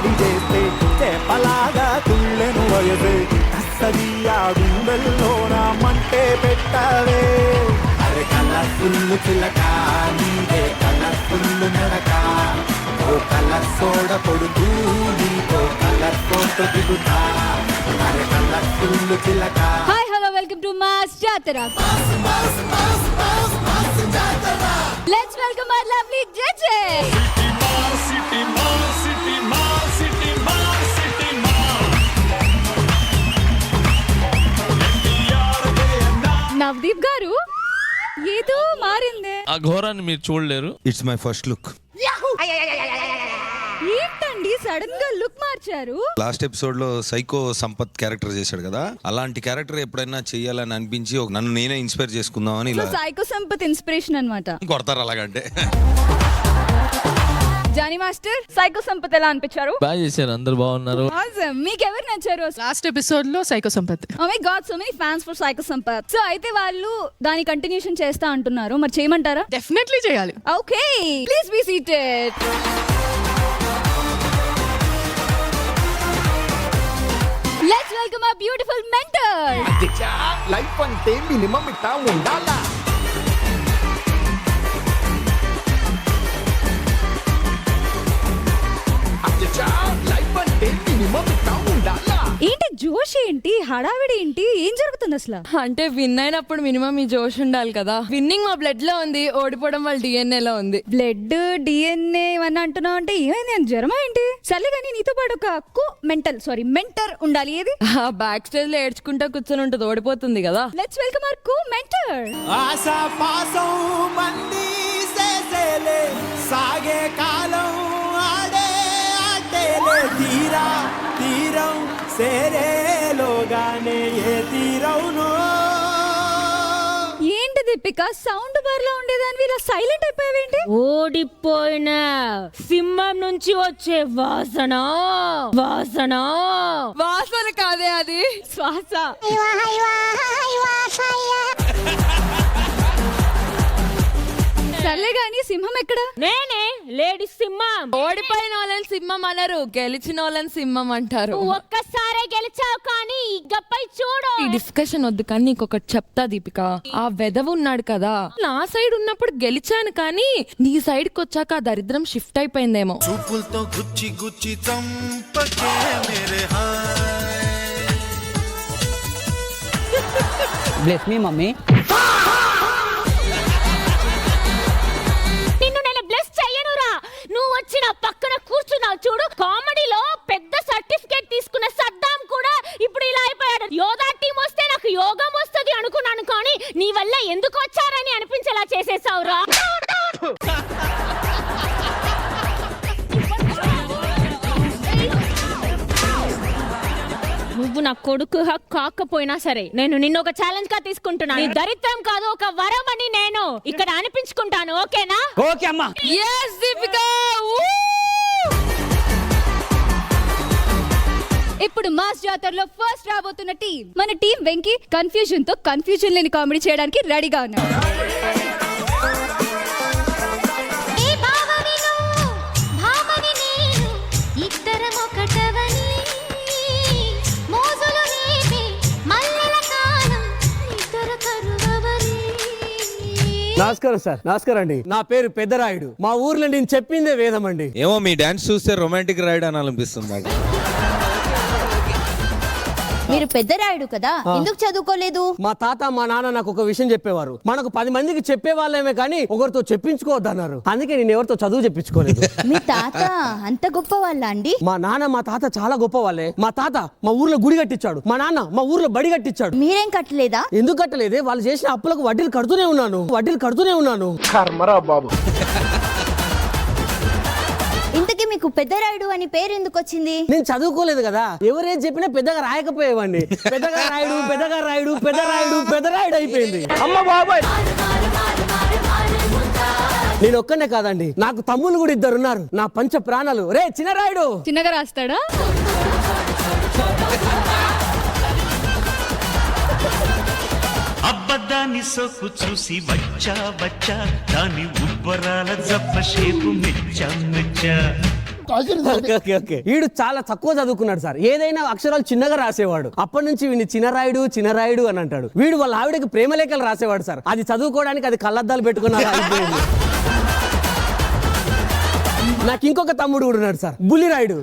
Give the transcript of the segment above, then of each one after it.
దాడి చేస్తే చేపలాగా తుళ్ళెను వయసే కస్తరియా గుండెల్లోన మంటే పెట్టవే అరే కలర్ఫుల్ చిలక నీదే కలర్ఫుల్ నడక ఓ కలర్ సోడ కొడుతూ నీతో కలర్ ఫోటో దిగుతా అరే కలర్ఫుల్ చిలక. Hi hello welcome to mass Jathara. Let's welcome our lovely JJ. Navdeep garu ఏదో మారిందే. ఆ ఘోరాన్ని మీరు చూడలేరు. It's my first look. ఏంటండి సడన్ గా లుక్ మార్చారు? లాస్ట్ ఎపిసోడ్ లో సైకో సంపత్ క్యారెక్టర్ చేశాడు కదా, అలాంటి క్యారెక్టర్ ఎప్పుడైనా చెయ్యాలని అనిపించి నన్ను నేనే ఇన్స్పైర్ చేసుకుందామని ఇలా. సైకో సంపత్ ఇన్స్పిరేషన్ అన్నమాట. కొడతారు అలాగంటే. జానీ మాస్టర్ సైకో సంపత్ ఎలా అనిపించారు? బాగా చేశారు, అందరు బాగున్నారు. మీకు ఎవరు నచ్చారు? లాస్ట్ ఎపిసోడ్ లో psycho Sampath. Oh my god, so many fans for psycho Sampath. So అయితే వాళ్ళు దాని కంటిన్యూషన్ చేస్తా అంటున్నారు, మరి చేయమంటారా? డెఫినెట్లీ చేయాలి. Okay, please be seated. Let's welcome our beautiful mentor. Life అంటే మినిమం ఇట్టా ఉండాలా. లైఫ్ అంటే మినిమం ఇట్టా ఉండాలా. ఏంటి జోష్, ఏంటి హడావిడి, ఏంటి ఏం జరుగుతుంది అసలు? అంటే విన్ అయినప్పుడు మినిమం ఈ జోష్ ఉండాలి కదా. విన్నింగ్ మా బ్లడ్ లో ఉంది, ఓడిపోవడం వాళ్ళ డిఎన్ఏ లో ఉంది. బ్లడ్ డిఎన్ఏ ఇవన్నీ అంటున్నావు అంటే ఏమైంది? జ్వరమా ఏంటి? సర్లే కానీ నీతో పాటు ఒక మెంటర్ ఉండాలి. ఏది? ఆ బ్యాక్ స్టేజ్ లో ఏడ్చుకుంటా కూర్చొని ఉంటుంది, ఓడిపోతుంది కదా. Let's welcome our co mentor. ఆశా పాసం మంది సేసేలే సాగే కాలం ఆడే ఆటేలే తీరం సేరేలోగానే ఏ తీరవునో. ఏంటి దీపిక, సౌండ్ బార్ లో ఉండేదాన్ని ఇలా సైలెంట్ అయిపోయావేంటి? ఓడిపోయిన సింహం నుంచి వచ్చే వాసన వాసన కాదే, అది శ్వాస. సర్లే గాని సింహం ఎక్కడ? నేనే లేడీ సింహం. ఓడిపోయిన వాళ్ళని సింహం అనరు, గెలిచిన వాళ్ళని సింహం అంటారు. నువ్వు ఒక్కసారే గెలిచావు కానీ ఇకపై చూడు. ఈ డిస్కషన్ వద్దు కానీ నీకొకటి చెప్తా దీపిక. ఆ వెదవ ఉన్నాడు కదా, నా సైడ్ ఉన్నప్పుడు గెలిచాను కానీ నీ సైడ్ కి వచ్చాక ఆ దరిద్రం షిఫ్ట్ అయిపోయిందేమో. చూపులతో గుచ్చి గుచ్చి చంపకే మేరే హాయ్. Bless me mummy. నిన్ను నేను బ్లెస్ చెయ్యనురా. నువ్వు వచ్చి నా పక్కన కూర్చున్నావు చూడు. కామెడీలో పెద్ద సర్టిఫికేట్ తీసుకున్న సద్దాం కూడా ఇప్పుడు ఇలా అయిపోయాడు. యోగా టీం వస్తే నాకు యోగం వస్తుంది అనుకున్నాను కానీ నీ వల్ల ఎందుకు వచ్చారని అనిపించేలా చేసేసావురా. నువ్వు నా కొడుకు కాకపోయినా సరే నేను నిన్ను ఒక ఛాలెంజ్ గా తీసుకుంటున్నాను. నీ దరిద్రం కాదు, ఒక వరం అని నేను ఇక్కడ అనిపించుకుంటాను. ఓకేనా? ఓకే అమ్మా. yes దీపిక. ఇప్పుడు మాస్ జాతరలో ఫస్ట్ రాబోతున్న టీం మన టీం వెంకీ. కన్ఫ్యూజన్ లేని కామెడీ చేయడానికి రెడీగా ఉన్నాడు. నమస్కారం సార్. నమస్కారం అండి. నా పేరు పెద్దరాయుడు. మా ఊర్లో నేను చెప్పిందే వేదం అండి. ఏమో మీ డాన్స్ చూస్తే రొమాంటిక్ రైడ్ అని అనిపిస్తుంది. మీరు పెద్దరాయుడు కదా, ఎందుకు చదువుకోలేదు? మా తాత మా నాన్న నాకు ఒక విషయం చెప్పేవారు. మనకు 10 మందికి చెప్పే వాళ్ళేమే కానీ ఒకరితో చెప్పించుకోవద్దన్నారు. అందుకే నేను ఎవరితో చదువు చెప్పించుకోలేదు. మీ తాత అంత గొప్ప వాళ్ళ అండి? మా నాన్న మా తాత చాలా గొప్ప వాళ్ళే. మా తాత మా ఊర్లో గుడి కట్టించాడు, మా నాన్న మా ఊర్లో బడి కట్టించాడు. మీరేం కట్టలేదా? ఎందుకు కట్టలేదే? వాళ్ళు చేసిన అప్పులకు వడ్డీలు కడుతూనే ఉన్నాను. కర్మరా బాబు. ఇంతకీ మీకు పెద్దరాయుడు అని పేరు ఎందుకు వచ్చింది? నేను చదువుకోలేదు కదా, ఎవరేం చెప్పినా పెద్దగా రాయకపోయేవాడిని. పెద్దగా రాయుడు అయిపోయింది. అమ్మ బాబాయ్. నేను ఒక్కనే కాదండి, నాకు తమ్ముళ్ళు కూడా 2 ఉన్నారు. నా పంచ ప్రాణాలు. రే చిన్నరాయుడు. చిన్నగా రాస్తాడా? అబ్బదాన్ని సొక్కు చూసి వచ్చా దాని ఉబ్బరాల జబ్బ shape Mecha okay okay okay వీడు చాలా తక్కువ చదువుకున్నాడు సార్. ఏదైనా అక్షరాలు చిన్నగా రాసేవాడు. అప్పటి నుంచి వీడిని చిన్నరాయుడు చిన్నరాయుడు అని అంటాడు. వీడు వాళ్ళ ఆవిడకి ప్రేమలేఖలు రాసేవాడు సార్. అది చదువుకోవడానికి అది కళ్ళద్దాలు పెట్టుకున్నారు. నాకు ఇంకొక తమ్ముడు కూడా ఉన్నాడు సార్, బుల్లిరాయుడు.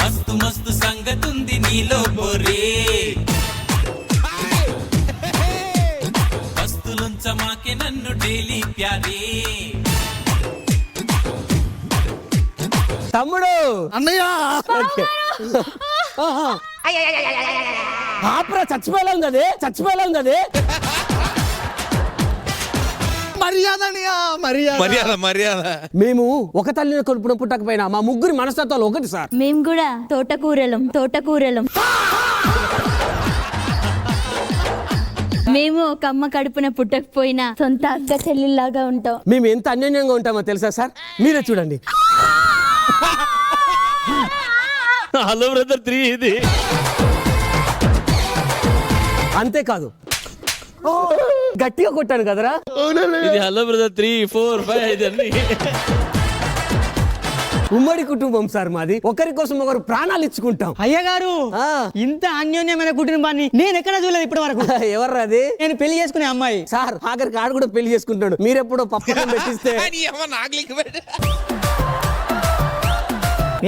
మస్తు మస్తు సంగతుంది నీలో బోరే వస్తులుంచమాకే నన్ను డైలీ ప్యారే తమ్ముడు అన్నయ్య ఓకే. ఆపరా, చచ్చిపోయాం కదే, చచ్చిపోయాం కదే. మర్యాద అన్నయ్య, మర్యాద. మర్యాద మర్యాద. మేము ఒక తల్లిని కొడుపున పుట్టకపోయినా మా ముగ్గురి మనస్తత్వాలు ఒకటి సార్. మేము కూడా తోటకూరలం తోటకూరలం. మేము ఒక అమ్మ కడుపున పుట్టకపోయినా సొంత అక్క చెల్లిలాగా ఉంటాం. మేము ఎంత అన్యోన్యంగా ఉంటామో తెలుసా సార్? మీరే చూడండి. హలో బ్రదర్ 3 ఇది. అంతేకాదు, గట్టిగా కొట్టాను కదరా. ఇది హలో బ్రదర్ 3, 4, 5 ఇదన్నీ. ఉమ్మడి కుటుంబం సార్ మాది. ఒకరి కోసం ఒకరు ప్రాణాలు ఇచ్చుకుంటాం. అయ్యగారు ఇంత అన్యోన్యమైన కుటుంబాన్ని నేను ఎక్కడ చూడలేదు ఇప్పటి వరకు. ఎవర్రా అది? నేను పెళ్లి చేసుకునే అమ్మాయి సార్. ఆఖరికి ఆడు కూడా పెళ్లి చేసుకుంటాడు. మీరెప్పుడో పప్పకం పెట్టిస్తే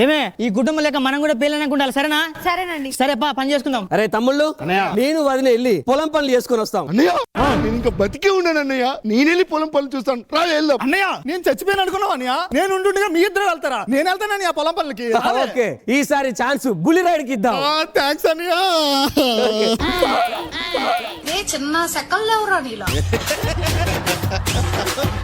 ఏమే ఈ కుటుంబం లేక మనం కూడా పెళ్ళి అనుకుంటారు. సరేనా? సరేనండి. సరే పని చేసుకుందాం. అరే తమ్ముళ్ళు, నేను వదిన వెళ్ళి పొలం పనులు చేసుకుని వస్తాం. అన్నయ్య నేను ఇంకా బతికే ఉన్నాను అన్నయ్య. నేను వెళ్ళి పొలం పనులు చూస్తాను. రా వెళ్దాం. అన్నయ్య నేను చచ్చిపోయాను అనుకున్నావు అన్నయ్య. నేను ఉంటుండగా మీ ఇద్దరు వెళ్తారా? నేను వెళ్తానని ఆ పొలం పనులకి. ఓకే, ఈసారి ఛాన్స్ బుల్లిరాయుడికి ఇద్దాం. థ్యాంక్స్ అన్నయ్య. చిన్న సెకండ్లో నీలో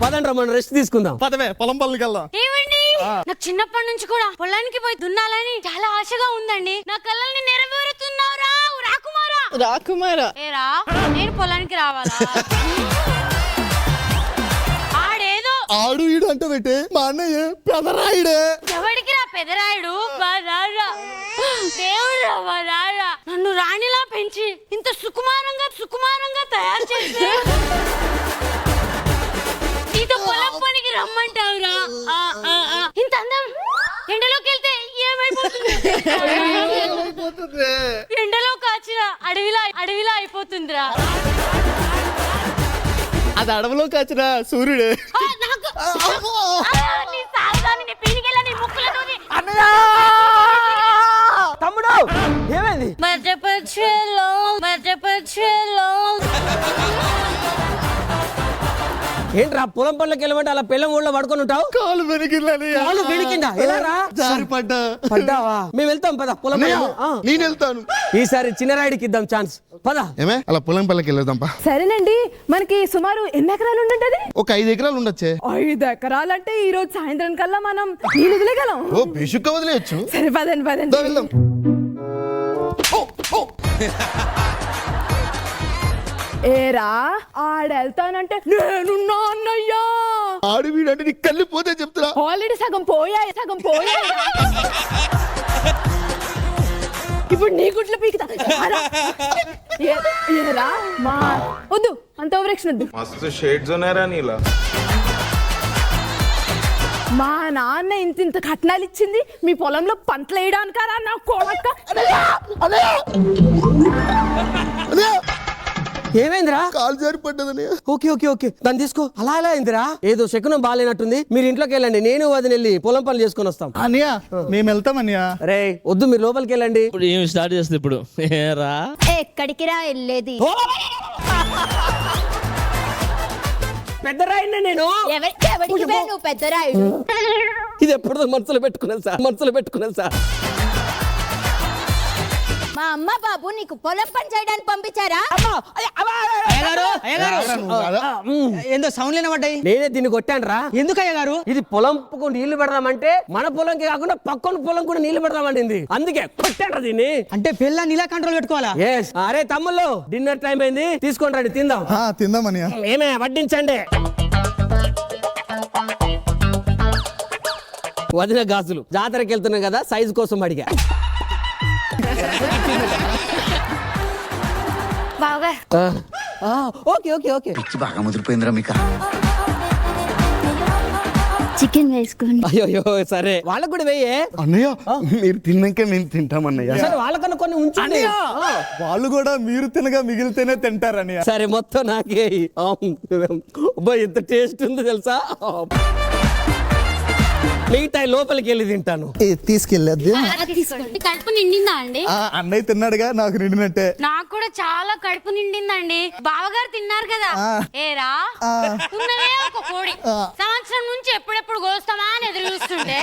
పదండ్రా, మనం రెస్ట్ తీసుకుందాం. పదవే పొలం పనులకి వెళ్దాం. ఏమండి, నాకు చిన్నప్పటి నుంచి కూడా పొలానికి పోయి దున్నాలని చాలా ఆశగా ఉందండి. నా కళ్ళని నెరవేరుతున్నావురా రాకుమారా. రాకుమారా ఏరా, నేను పొలానికి రావాలా? ఆడేదో ఆడు ఈడు అంటే పెట్టే మా అన్నయ్య పెదరాయుడే. ఎవడికి రా పెదరాయుడు? మా నాన్న దేవుడు. మా నాన్న నన్ను రాణిలా పెంచి ఇంత సుకుమారంగా తయారు చేసి నీతో పొలం పనికి రమ్మంటావురా. ఇంత అందం ఎండలోకి వెళ్తే ఏమైపోతుంది? ఎండలో కాచిన అడవిలా అయిపోతుందిరా. అది అడవిలో కాచిన సూర్యుడే. తమ్ముడు ఏమైంది? మధ్యపక్షలో ఏంట్రా పొలం పనులకు వెళ్ళమంటే అలా పిల్లం ఊళ్ళో పడుకొని ఉంటావు? కాలు వెనికిందని. కాలు వెనికిందా? ఎలా రా? జారి పడ్డా. పడ్డావా? మేము వెళ్తాం పద పొలం పనులు. నేను వెళ్తాను. ఈసారి చిన్నరాయుడికి ఇద్దాం ఛాన్స్. పద. ఏమే అలా పొలం పనులకి వెళ్దాంపా. సరేనండి. మనకి సుమారు ఎన్ని ఎకరాలు ఉంటుంటది? ఒక 5 ఎకరాలు ఉండొచ్చే. 5 ఎకరాలంటే ఈ రోజు సాయంత్రం కల్లా మనం నీళ్ళు వదిలేగలం. ఓ బేషుక్క వదిలేయచ్చు. సరే పదండి. వెళ్దాం. ఏరా ఆడెళ్తానంటే నేనున్నా అన్నయ్యా. ఆడు వీడు అంటే నీ కళ్ళు పోతే చెప్తున్నా. ఆల్రెడీ సగం పోయాయి. ఇప్పుడు నీ గుడ్ల పీకుతా. ఏరా మా వద్దు, అంత ఓవరాక్షన్ వద్దు. మస్తు షేడ్స్ ఉన్నారా నీలా. మా నాన్న ఇంత కట్నాలు ఇచ్చింది మీ పొలంలో పంటలు వేయడానికారా నా కొడక. ఏమైందిరా? కాలు జారి పడ్డదని. ఓకే దాన్ని తీసుకో. అలా అయిందిరా? ఏదో శకునం బాగాలేనట్టుంది. మీరు ఇంట్లోకి వెళ్ళండి, నేను వదిన వెళ్ళి పొలం పనులు చేసుకొని వస్తాం. అన్నయ్య మేము వెళ్తాం అన్నయ్య. రే వద్దు, మీరు లోపలికి వెళ్ళండి. ఇప్పుడు ఏమి స్టార్ట్ చేస్తుంది ఇప్పుడు? ఏరా ఎక్కడికి రా వెళ్ళేది? పెద్దరాయుడిని నేను. ఎవరికి నువ్వు పెద్దరాయుడు? ఇది ఎప్పుడు మనసులో పెట్టుకున్నాను సార్. మా అమ్మ బాబు నీకు పొలం పని చేయడానికి పంపించారా? ఏందో సౌండ్ లేనబడ్డాయి. నేనే దీన్ని కొట్టాను రా. ఎందుకు అయ్యగారు? ఇది పొలంకు నీళ్లు పెడదామంటే మన పొలంకి కాకుండా పక్కన పొలం కూడా నీళ్లు పెడదామండి. అందుకే కొట్టాను దీన్ని. అంటే పిల్ల నీలా కంట్రోల్ పెట్టుకోవాలా? అరే తమ్ముళ్ళు, డిన్నర్ టైం అయింది, తీసుకోండి రండి తిందాం. తిందాం అన్నయ్య. ఏమే వడ్డించండి. వదిన గాజులు జాతరకి వెళ్తున్నాం కదా, సైజు కోసం అడిగా. బాగా ఓకే బాగా ముదిరిపోయిందిరా మీకు. చికెన్ వేసుకోండి. అయ్యో సరే వాళ్ళకు కూడా వేయే. అన్నయ్య మీరు తిన్నాక మేము తింటాం అన్నయ్య. సరే వాళ్ళకన్నా కొన్ని ఉంచండి. వాళ్ళు కూడా మీరు తినగా మిగిలితేనే తింటారు అన్నయ్య. సరే మొత్తం నాకే. అబ్బా ఎంత టేస్ట్ ఉందో తెలుసా. మిగతా లోపలికి వెళ్ళి తింటాను. తీసుకెళ్ళద్దు. కడుపు నిండిందా అండి? అన్నయ్య తిన్నాడుగా, నాకు నిండినట్టే. నాకు కూడా చాలా కడుపు నిండిందండి. బావగారు తిన్నారు కదా. ఏరా ఉన్నదే ఒక కోడి, సంవత్సరం నుంచి ఎప్పుడెప్పుడు కోస్తామా అని ఎదురు చూస్తుంటే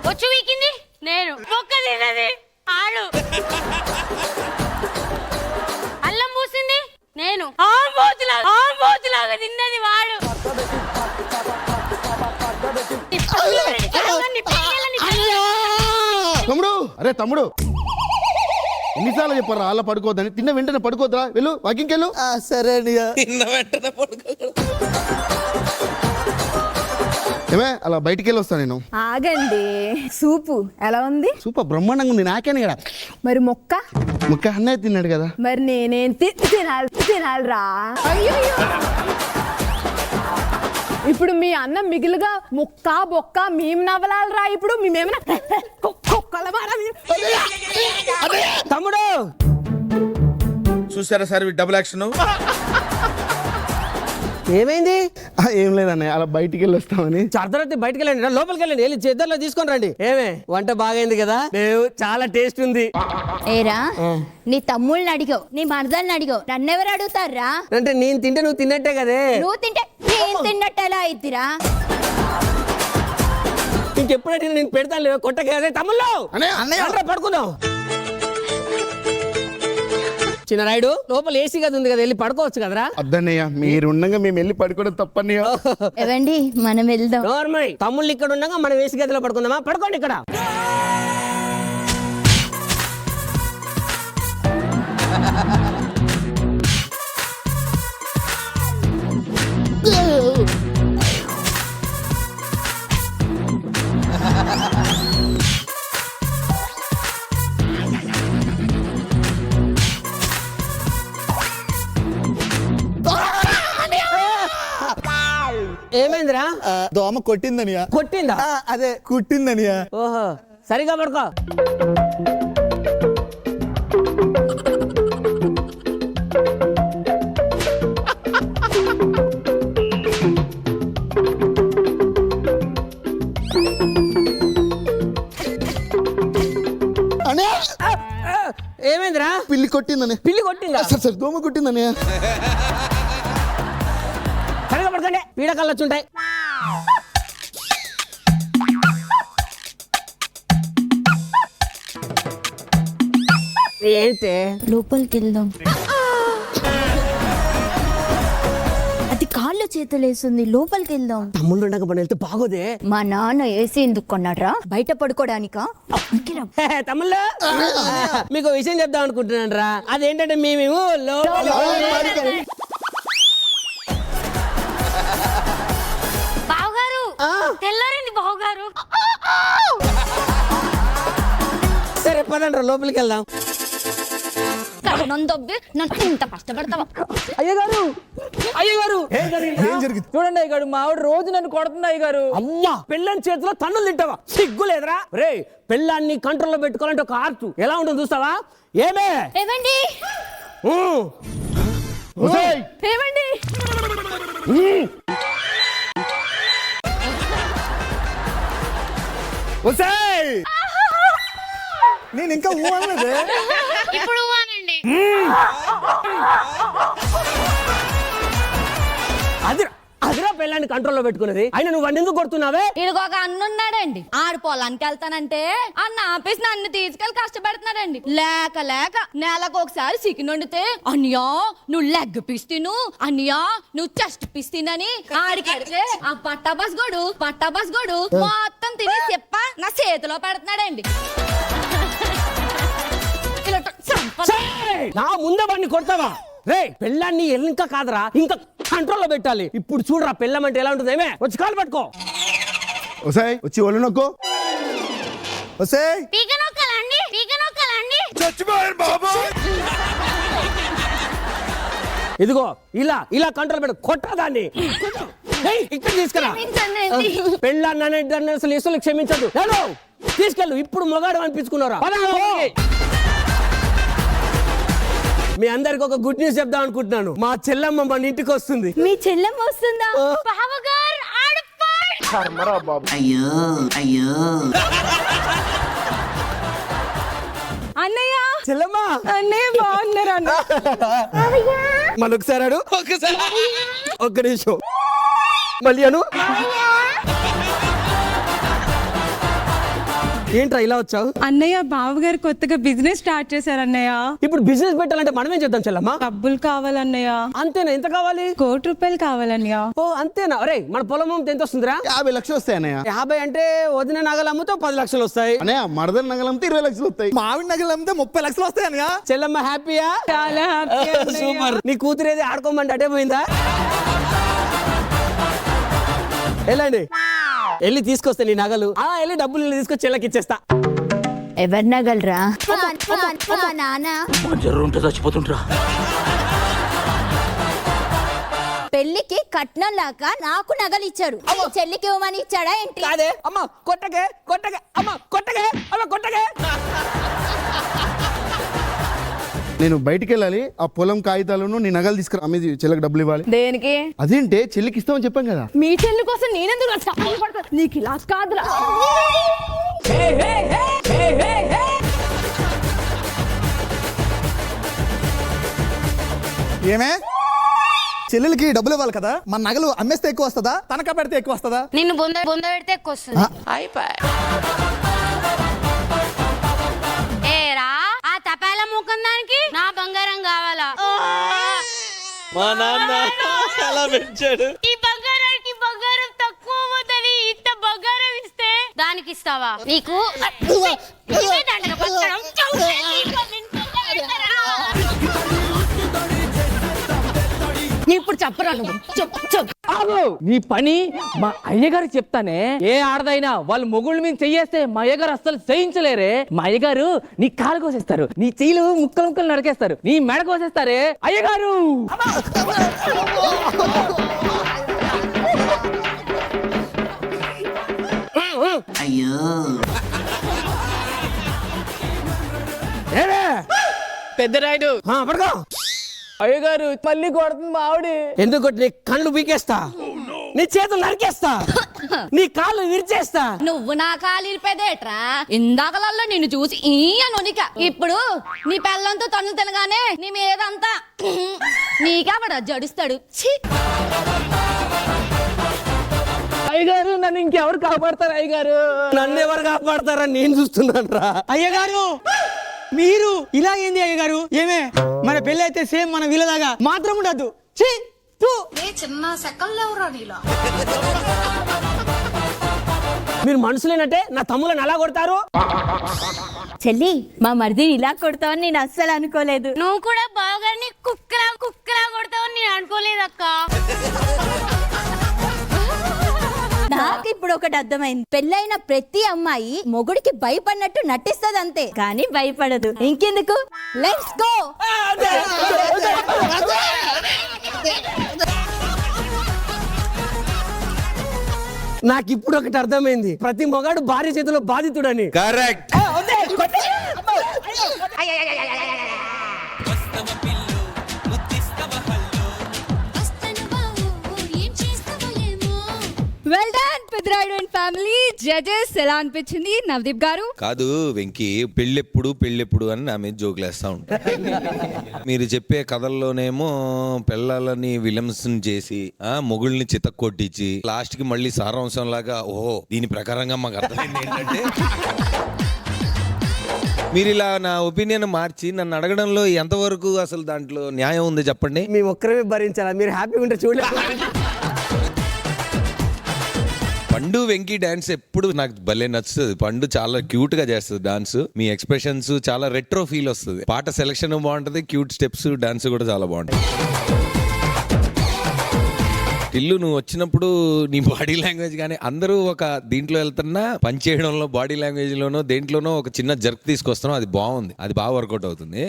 వచ్చి వీకింది నేను, మొక్క తిన్నది ఆడు, అల్లం పూసింది నేను, ఆంబోతులాగా తిన్నది వాడు. తమ్ముడు, అరే తమ్ముడు, ఎన్నిసార్లు చెప్పారు అలా పడుకోవద్దని? తిన్న వెంటనే పడుకోద్రా, వెళ్ళు వాకింగ్ వెళ్ళు. సరే ఏమే అలా బయటికి వెళ్ళి వస్తా నేను. ఆగండి, సూపు ఎలా ఉంది? సూపర్ బ్రహ్మాండంగా ఉంది. నాకేనే కదా మరి మొక్క ముక్క అన్నయ్య తిన్నాడు కదా. మరి నేనేం తినాలిరా? ఇప్పుడు మీ అన్న మిగిలిగా ముక్క బొక్క మేము నవ్వలాలరా? ఇప్పుడు మేమేమైనా తమ్ముడు చూసారా సార్ డబుల్ యాక్షన్. ఏమైంది? ఏం లేదన్నయ్య, అలా బయటికి వెళ్ళి వస్తామని. అర్ధరాత్రి బయటకు వెళ్ళండి, లోపలికి వెళ్ళండి, వెళ్ళి చేద్దర్లో తీసుకొని రండి. ఏమే వంట బాగైంది కదా? చాలా టేస్ట్ ఉంది. ఏరా నీ తమ్ముళ్ళని అడిగావు, నీ మరదల్ని అడిగావు, నన్నెవరు అడుగుతారా? అంటే నేను తింటే నువ్వు తిన్నట్టే కదే. నువ్వు తింటే నేను తిన్నట్టు ఎలా అయిద్దిరా? ఇంకెప్పుడైతే నేను పెడతాను లేవే కొట్టకే. తమ్ముళ్ళు పడుకుందాం. చిన్న రాయుడు, లోపల ఏసీ గది ఉంది కదా, వెళ్ళి పడుకోవచ్చు కదరా? అద్దన్నయ్య, మీరు ఉండగా మేము వెళ్ళి పడుకోవడం తప్పన్నయ్య. ఎవండి మనం వెళ్దాం. తమ్ముళ్ళు ఇక్కడ ఉండగా మనం ఏసీ గదిలో పడుకుందామా? పడుకోండి ఇక్కడ. ఏమైందిరా? దోమ కొట్టిందనియా. కొట్టిందా? అదే కుట్టిందనియా. ఓహో, సరిగా పడుకో. ఏమైందిరా? పిల్లి కొట్టిందని. పిల్లి కొట్టిందా? సరే దోమ కొట్టిందనియా. సరిగా పడుకోండి, పీడకల్లు వచ్చుంటాయి. ఏంటి? లోపలికి వెళ్దాం. అది కాళ్ళు చేతులు వేస్తుంది, లోపలికి వెళ్దాం. తమ్ముళ్ళు ఉండక పని వెళ్తే బాగోదే. మా నాన్న ఏసీ ఎందుకు కొన్నాడ్రా? బయట పడుకోవడానికా? తమ్ముళ్ళు, మీకు విషయం చెప్దాం అనుకుంటున్నాను రా. అదేంటంటే మేము బావగారు తెల్లారింది బావగారు. సరే పదండి రా, లోపలికి వెళ్దాం. ఇంత కష్టపడతావా? అయ్యగారు ఏం జరిగింది? చూడండి అయ్యగారు, మా ఆవిడ రోజు నన్ను కొడుతుంది అయ్యగారు. అమ్మా, పెళ్ళని చేతిలో తన్నులు తింటావా? సిగ్గు లేదురా? రే, పెళ్ళాన్ని కంట్రోల్లో పెట్టుకోవాలంటే ఒక ఆర్ట్ ఎలా ఉంటుంది చూస్తావా? ఏమే ఏమండి? ఏమండి? నేను ఇంకా ఊహలేదు. ఇప్పుడు ఊహనండి. అదిరా పెళ్ళాన్ని కంట్రోల్లో పెట్టుకున్నది. అయినా నువ్వు వాడిని ఎందుకు కొడుతున్నావే? ఇదిగొక అన్నున్నాడండి, ఆడు పొలానికి వెళ్తానంటే అన్న ఆపేసి నన్ను తీసుకెళ్లి కష్టపెడుతున్నాడండి. లేక లేక నెలకు ఒకసారి చికెన్ వండితే అన్యా నువ్వు లెగ్ పీస్ తిను, అన్యా నువ్వు చెస్ట్ పీస్ తినని ఆడికెడితే ఆ పట్టాబస్ గోడు మొత్తం తిని చెప్ప నా చేతిలో పెడుతున్నాడండి. నా ముందే వాడిని కొడతావా? రే, పెళ్ళాన్ని ఇంకా కాదరా, ఇంకా కంట్రోల్లో పెట్టాలి. ఇప్పుడు చూడరా పెళ్ళం అంటే ఎలా ఉంటుంది. ఏమే వచ్చి కాలు పట్టుకో. వచ్చి ఒళ్ళు నొక్కో. పీక నొక్కాలండి. ఇదిగో ఇలా కంట్రోల్ పెట్టు. కొట్టా దాన్ని. ఇక్కడ తీసుకురా. క్షమించండి. పెళ్ళాన్ని అసలు ఇసులు క్షమించదు. తీసుకెళ్ళు. ఇప్పుడు మొగాడు అనిపించుకున్నారా? మీ అందరికి ఒక గుడ్ న్యూస్ చెప్దాం అనుకుంటున్నాను. మా చెల్లెమ్మ మన ఇంటికి వస్తుంది. మీ చెల్లెమ్మ వస్తుందా? బావగారు అన్నయ్య చెల్లెమ్మ అన్నయ్య బాగున్నారు అన్న. మళ్ళొకసారి ఒక్క నిమిషం మళ్ళీ అను. ఏంట్రా ఇలా వచ్చావు? అన్నయ్య బావగారు కొత్తగా బిజినెస్ స్టార్ట్ చేశారు అన్నయ్య. ఇప్పుడు బిజినెస్ పెట్టాలంటే మనమేం చేద్దాం చెల్లమ్మ? డబ్బులు కావాలన్నయ్య. అంతేనా? ఎంత కావాలి? 1 కోటి రూపాయలు కావాలన్నయ్య. ఓ అంతేనా? అరే మన పొలం ఎంత వస్తుందిరా? 50 లక్షలు వస్తాయి అన్నయ్య. 50 అంటే వదిన నగలు అమ్ముతో 10 లక్షలు వస్తాయి. అన్నయ్య మరదల నగలు అమ్మితే 20 లక్షలు వస్తాయి. మావిడి నగలు అమ్మితే 30 లక్షలు వస్తాయి అన్నయ్య. చెల్లమ్మ హ్యాపీయా? చాలా హ్యాపీ సూపర్. నీ కూతురేది ఆడుకోమంటే అటే పోయిందా? వెళ్ళండి, వెళ్ళి తీసుకొస్తే నీ నగలు. వెళ్ళి డబ్బులు తీసుకొచ్చి చెల్లకి ఇచ్చేస్తా. ఎవరి నగలరా? నాన్న చచ్చిపోతుంటరా. పెళ్లికి కట్నం లాగా నాకు నగలు ఇచ్చాడు. చెల్లికి ఇవ్వమని ఇచ్చాడా ఏంటి? కాదే అమ్మ, కొట్టకే కొట్టకే అమ్మ, కొట్టకే అమ్మ, కొట్టకే. నేను బయటికి వెళ్ళాలి. ఆ పొలం కాగితాలను నీ నగలు తీసుకురా. అమ్మేది చెల్లికి డబ్బులు ఇవ్వాలి. దేనికి? అదేంటే చెల్లికి ఇస్తామని చెప్పాం కదా. మీ చెల్లి కోసం నేనెందుకు పడతా? నీకు ఇలా కాదురా. ఏమే చెల్లెలకి డబ్బులు ఇవ్వాలి కదా. మన నగలు అమ్మేస్తే ఎక్కువ వస్తుందా, తనఖా పెడితే ఎక్కువ వస్తుందా? నిన్ను బొంద పెడితే ఎక్కువ వస్తుంది. ఏరా ఆ తపాల ముఖం దానికి నా బంగారం కావాలా? మా నాన్న అలా పెంచాడు. ఈ బంగారానికి బంగారం తక్కువ అవుతుంది. ఇంత బంగారం ఇస్తే దానికి ఇస్తావా? నీకు ఇవే దండగ పచ్చడం. ఇప్పుడు చెప్పరా నువ్వు? చెప్పు. నీ పని మా అయ్యగారు చెప్తానే. ఏ ఆడదైనా వాళ్ళు మొగుళ్ళ మీద చెయ్యేస్తే మా అయ్యగారు అస్సలు చేయించలేరే. మా అయ్యగారు నీ కాలు కోసేస్తారు, నీ చెయ్యిలు ముక్కలు ముక్కలు నరికేస్తారు, నీ మెడ కోసేస్తారే అయ్యగారు. పెద్ద రాయుడు పడుకో. అయ్యగారు మళ్ళీ కొడుతుంది మా ఆవిడ. ఎందుకు నీ కళ్ళు పీకేస్తా, నీ చేతులు నరికేస్తా, నీ కాళ్ళు విరిచేస్తా. నువ్వు నా కాలు ఇరిపేదేట్రా? ఇందాకలల్లో నిన్ను చూసి ఈ అనునిక. ఇప్పుడు నీ పెళ్ళంతో తన్ను తినగానే నీ మీదంతా నీకెవడ జడుస్తాడు. ఛీ! అయ్యగారు నన్ను ఇంకెవరు కాపాడతారు? అయ్యగారు నన్ను ఎవరు కాపాడతారని నేను చూస్తున్నాను రా. అయ్యగారు మీరు ఇలా ఏంది అయ్యగారు? ఏమే మన పెళ్ళి అయితే సేమ్ మన వీళ్ళలాగా మాత్రం ఉండదు. మీరు మనుషులేనంటే నా తమ్ములను అలా కొడతారు. చెల్లి మా మరిదిని ఇలా కొడతావని నేను అస్సలు అనుకోలేదు. నువ్వు కూడా బావగారిని కుక్కలా కొడతావని నేను అనుకోలేదక్క. నాకు ఇప్పుడు ఒకటి అర్థమైంది. పెళ్ళైన ప్రతి అమ్మాయి మొగుడికి భయపడినట్టు నటిస్తుంది అంతే, కానీ భయపడదు. ఇంకెందుకు, లెట్స్ గో. నాకు ఇప్పుడు ఒకటి అర్థమైంది. ప్రతి మొగాడు భార్య చేతిలో బాధితుడని. Correct. Well done Peddarayudu and family. Judges ఎలా అనిపించింది నవదీప్ గారు? కాదు వెంకీ, పెళ్ళెప్పుడు అని నా మీద జోకులేస్తా ఉంటారు. మీరు చెప్పే కథల్లోనేమో పిల్లలని విలన్స్ చేసి మొగుళ్ళని చితక్కొట్టించి లాస్ట్ కి మళ్ళీ సారాంశం లాగా ఓహో దీని ప్రకారంగా మాకు అర్థమైంది ఏంటంటే మీరు ఇలా నా ఒపీనియన్ మార్చి నన్ను అడగడంలో ఎంతవరకు అసలు దాంట్లో న్యాయం ఉంది చెప్పండి. మేము ఒక్కరే భరించాలా? మీరు హ్యాపీగా ఉంటే చూడలేదు. పండు వెంకీ డాన్స్ ఎప్పుడు నాకు భలే నచ్చుతుంది. పండు చాలా క్యూట్ గా చేస్తుంది డాన్స్. మీ ఎక్స్ప్రెషన్స్ చాలా రెట్రో ఫీల్ వస్తుంది. పాట సెలెక్షన్ బాగుంటది, క్యూట్ స్టెప్స్, డాన్స్ కూడా చాలా బాగుంటుంది. ఇల్లు నువ్వు వచ్చినప్పుడు నీ బాడీ లాంగ్వేజ్ కానీ అందరూ ఒక దీంట్లో వెళ్తున్నా పని చేయడంలో బాడీ లాంగ్వేజ్ లోనో దేంట్లోనో ఒక చిన్న జర్క్ తీసుకొస్తున్నావు. అది బాగుంది, అది బాగా వర్కౌట్ అవుతుంది.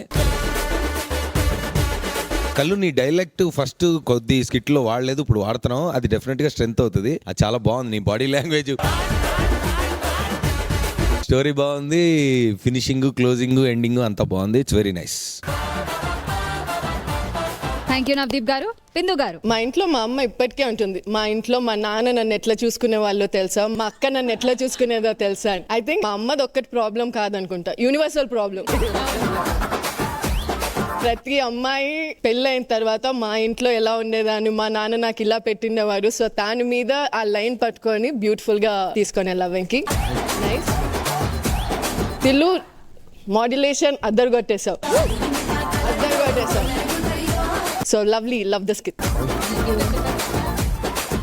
కళ్ళు నీ డైలెక్ట్ ఫస్ట్ కొద్ది స్కిట్ లో వాడలేదు, ఇప్పుడు వాడుతున్నావు. అది డెఫినెట్ గా స్ట్రెంత్ అవుతుంది. అది చాలా బాగుంది. నీ బాడీ లాంగ్వేజ్, స్టోరీ బాగుంది, ఫినిషింగ్, క్లోజింగ్, ఎండింగ్ అంతా బాగుంది. It's very nice. Thank you Navdeep గారు. బిందు గారు. మా ఇంట్లో మా అమ్మ ఇప్పటికే ఉంటుంది, మా ఇంట్లో మా నాన్న నన్ను ఎట్లా చూసుకునే వాళ్ళో తెలుసా, మా అక్క నన్ను ఎట్లా చూసుకునేదో తెలుసా. ఐ థింక్ మా అమ్మది ఒక్కటి ప్రాబ్లం కాదనుకుంటా, యూనివర్సల్ ప్రాబ్లం. ప్రతి అమ్మాయి పెళ్ళైన తర్వాత మా ఇంట్లో ఎలా ఉండేదాన్ని, మా నాన్న నాకు ఇలా పెట్టిండేవాడు, సో దాని మీద ఆ లైన్ పట్టుకొని బ్యూటిఫుల్ గా తీసుకొని వెళ్ళాకి. నైస్. తిల్లు మాడ్యులేషన్ అద్దరు కొట్టేశావు. So lovely, love the skit.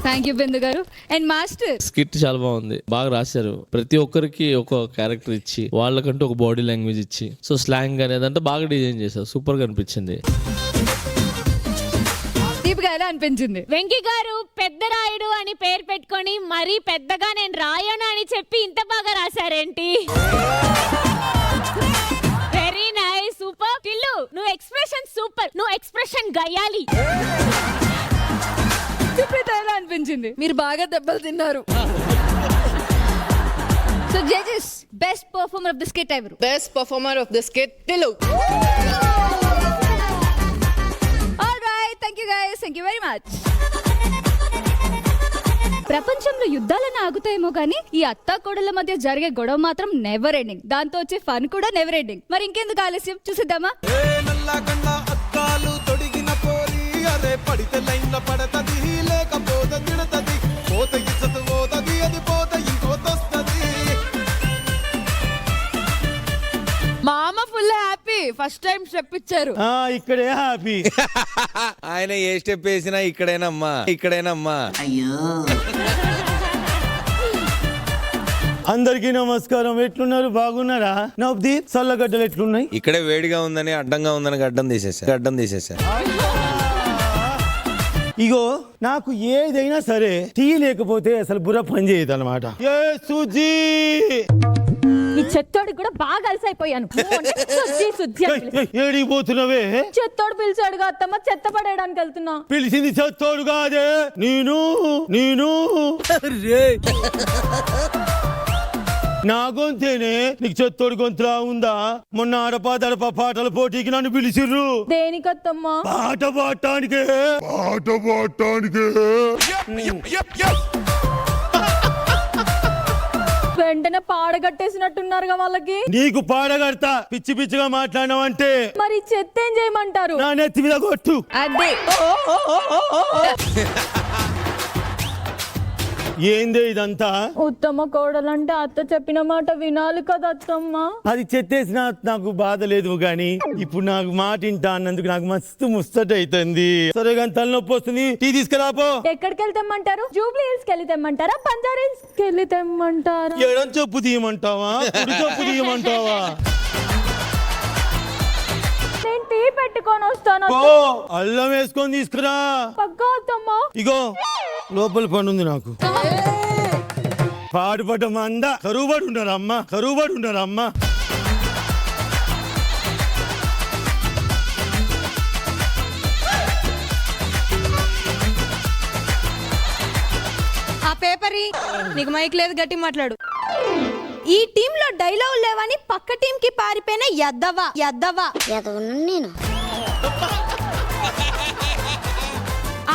Thank you Bindu garu. And master. Skit చాలా బాగుంది, బాగా రాశారు. ప్రతి ఒక్కరికి ఒక క్యారెక్టర్ ఇచ్చి వాళ్ళకంటూ ఒక బాడీ లాంగ్వేజ్ ఇచ్చి, సో స్లాంగ్ అనేది అంటే బాగా డిజైన్ చేశారు. సూపర్ గా అనిపించింది. దీపిక ఎలా అనిపించింది? వెంకీ గారు పెద్ద రాయుడు అని పేరు పెట్టుకొని మరీ పెద్దగా నేను రాయను అని చెప్పి ఇంత బాగా రాశారేంటి? Very nice, super. టిల్లు నువ్వు ఎక్స్ప్రెషన్ సూపర్, నువ్వు ఎక్స్ప్రెషన్ గయ్యాలి. సుప్రీత ఎలా అనిపించింది? మీరు బాగా దెబ్బలు తిన్నారు. So judges, best performer of the skit ఎవరు? Best performer of the skit Tillu. All right, thank you guys, thank you very much. ప్రపంచంలో యుద్ధాలను ఆగుతాయేమో కానీ ఈ అత్తా కోడళ్ళ మధ్య జరిగే గొడవ మాత్రం నెవర్ ఎండింగ్. దాంతో వచ్చే ఫన్ కూడా నెవర్ ఎండింగ్. మరి ఇంకెందుకు ఆలస్యం, చూసిద్దామా? మా అమ్మ full happy, first time step ఇచ్చారు. ఇక్కడే హ్యాపీ. ఆయన ఏ స్టెప్ వేసినా ఇక్కడేనమ్మా, ఇక్కడేనమ్మా. అందరికీ నమస్కారం. ఎట్లున్నారు? బాగున్నారా? నవదీప్, చల్లగడ్డలు ఎట్లున్నాయి? ఇక్కడే వేడిగా ఉందని, అడ్డంగా ఉందని గడ్డం తీసేసా. ఇగో నాకు ఏదైనా సరే టీ లేకపోతే అసలు బుర్ర పని చేయదు అనమాట. ఈ చెత్తోడికి కూడా బాగా అలసైపోయాను. ఏడికి పోతున్నావే? చెత్తోడు పిలిచాడుగా అత్తమ్మ, చెత్త పడేయడానికి వెళ్తున్నా. పిలిచింది చెత్తోడు కాదే, నేను నా గొంతేనే నీకు చెత్తోడు గొంతులా ఉందా? మొన్న అడపా పాటల పోటీకి నన్ను పిలిచిర్రు. దేనికత్తమ్మా? పాట పాడటానికే. వెంటనే పాడగట్టేసినట్టున్నారుగా వాళ్ళకి. నీకు పాడగడతా, పిచ్చి పిచ్చిగా మాట్లాడినావంటే. మరి చెత్త ఏం చేయమంటారు? నా నెత్తి మీద కొట్టు. అదే ఏందే ఇదంతా? ఉత్తమ కోడలంటే అత్త చెప్పిన మాట వినాలి కదా అత్తమ్మ. అది చెత్తేసిన నాకు బాధ లేదు గాని ఇప్పుడు నాకు మాట వింటా అన్నందుకు నాకు మస్తు ముచ్చట అవుతుంది. సరే కానీ తలనొప్పి వస్తుంది, టీ తీసుకురాపో. ఎక్కడికి వెళ్లి తెమ్మంటారు? జూబ్లీ హిల్స్ కెళ్ళి తెమ్మంటారా, బంజారా హిల్స్ కెళ్ళి తెమ్మంటారా? ఎడం చెప్పు తీయమంటావా, కుడి చెప్పు తీయమంటావా? నేను టీ పెట్టుకొని వస్తాను. అల్లం వేసుకొని తీసుకురా. పక్కా అత్తమ్మ. ఇగో లోపల పని ఉంది నాకు. పాడుపడ్డ మంద కరువుబడి ఉన్నారమ్మా. ఆ పేపరీ, నీకు మైక్ లేదు, గట్టి మాట్లాడు. ఈ టీమ్ లో డైలాగ్ లేవని పక్క టీం కి పారిపోయిన యద్దవా నేను.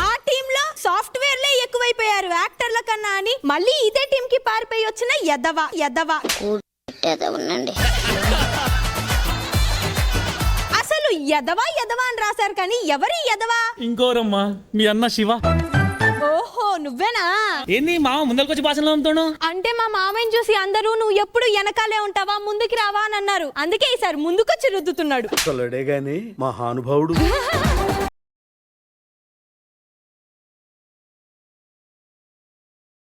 ఆ టీమ్ లో సాఫ్ట్వేర్లే ఎక్కువైపోయారు యాక్టర్ల కన్నా అని మళ్ళీ ఇదే టీం కి పారిపోయి వచ్చిన యద్దవా. అసలు యదవా అని రాశారు కానీ ఎవరి యదవా? ఇంకోరమ్మా, మీ అన్న శివ. ఓహో, నువ్వేనా? ఏంది మామ ముందరకొచ్చి భాషలో అమ్ముతాడు? అంటే మా మామయ్యని చూసి అందరూ నువ్వు ఎప్పుడు వెనకాలే ఉంటావా, ముందుకి రావా అని అన్నారు. అందుకే ఈసారి ముందుకొచ్చి రుద్దుతున్నాడు. గాని మహానుభావుడు.